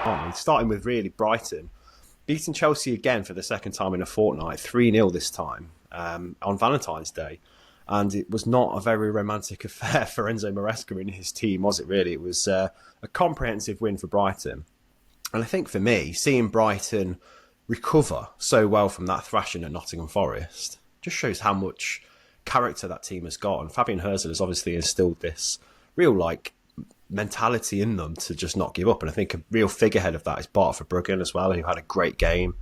aren't we? Starting with really Brighton. Beating Chelsea again for the second time in a fortnight, 3-0 this time, on Valentine's Day. And it was not a very romantic affair for Enzo Maresca and his team, was it really? It was a comprehensive win for Brighton. And I think for me, seeing Brighton recover so well from that thrashing at Nottingham Forest just shows how much character that team has got. And Fabian Herzl has obviously instilled this real mentality in them to just not give up. And I think a real figurehead of that is Bart Verbruggen as well, who had a great game.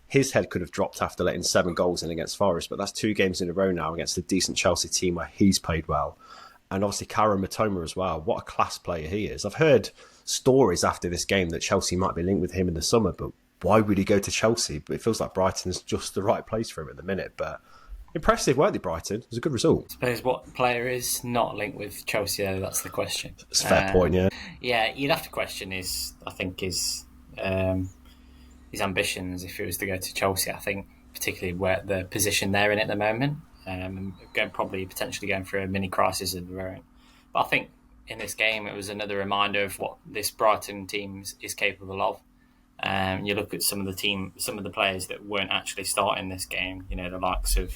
His head could have dropped after letting 7 goals in against Forest, but that's 2 games in a row now against a decent Chelsea team where he's played well. And obviously Karen Mitoma as well. What a class player he is. I've heard stories after this game that Chelsea might be linked with him in the summer, but why would he go to Chelsea? But it feels like Brighton's just the right place for him at the minute. But impressive, weren't they, Brighton? It was a good result. I suppose what player is not linked with Chelsea, though? That's the question. It's a fair point, yeah. Yeah, you'd have to question his ambitions if he was to go to Chelsea. I think particularly where the position they're in at the moment, potentially going through a mini crisis of their own. But I think in this game it was another reminder of what this Brighton team is capable of. You look at some of the players that weren't actually starting this game. You know, the likes of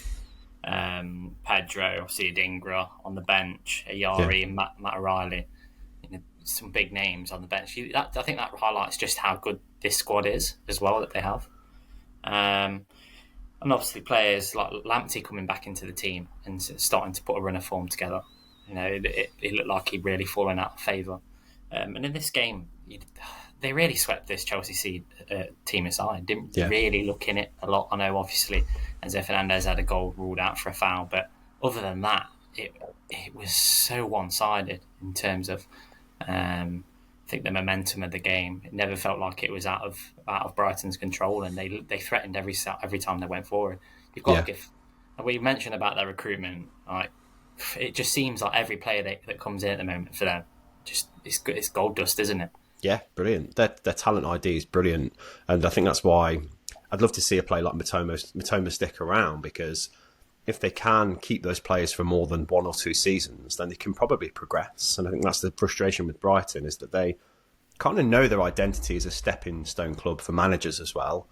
Pedro, obviously Adingra on the bench, Ayari and Matt O'Reilly. You know, some big names on the bench. I think that highlights just how good this squad is as well that they have. And obviously players like Lamptey coming back into the team and starting to put a run of form together. You know, it looked like he'd really fallen out of favour. And in this game, they really swept this Chelsea team aside. Didn't really look in it a lot. I know, obviously, Enzo Fernandez had a goal ruled out for a foul, but other than that, it was so one-sided in terms of, I think, the momentum of the game. It never felt like it was out of Brighton's control, and they threatened every time they went forward. You've got to give. We mentioned about their recruitment. Like, it just seems like every player that comes in at the moment for them, just it's gold dust, isn't it? Yeah, brilliant. Their talent ID is brilliant. And I think that's why I'd love to see a player like Mitoma stick around, because if they can keep those players for more than 1 or 2 seasons, then they can probably progress. And I think that's the frustration with Brighton, is that they kind of know their identity as a stepping stone club for managers as well.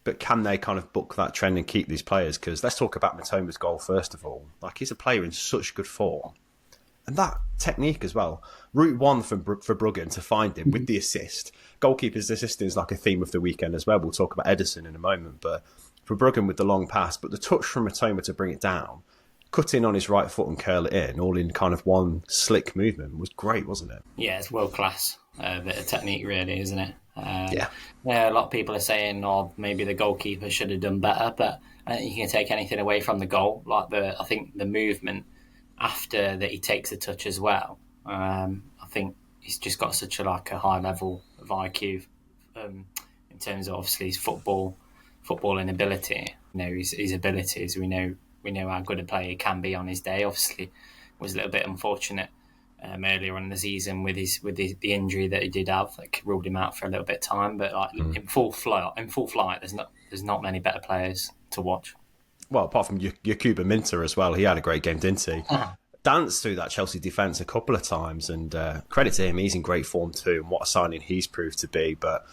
But can they kind of buck that trend and keep these players? Because let's talk about Mitoma's goal first of all. Like, he's a player in such good form. And that technique as well. Route 1 for Bruggen to find him with the assist. Goalkeeper's assisting is like a theme of the weekend as well. We'll talk about Edison in a moment. But for Bruggen with the long pass, but the touch from Mitoma to bring it down, cut in on his right foot and curl it in, all in kind of one slick movement, was great, wasn't it? Yeah, it's world class. Bit of technique, really, isn't it? Yeah, a lot of people are saying, maybe the goalkeeper should have done better, but I don't think you can take anything away from the goal. I think the movement after that, he takes the touch as well. I think he's just got such a high level of IQ in terms of obviously his footballing ability. You know, his abilities. We know how good a player he can be on his day. Obviously, was a little bit unfortunate earlier on in the season with the injury that he did have, ruled him out for a little bit of time. But in full flight, there's not many better players to watch. Well, apart from Mitoma and Minteh as well, he had a great game, didn't he? Danced through that Chelsea defence a couple of times, and credit to him, he's in great form too, and what a signing he's proved to be. But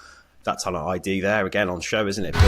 that talent ID there again on show, isn't it? But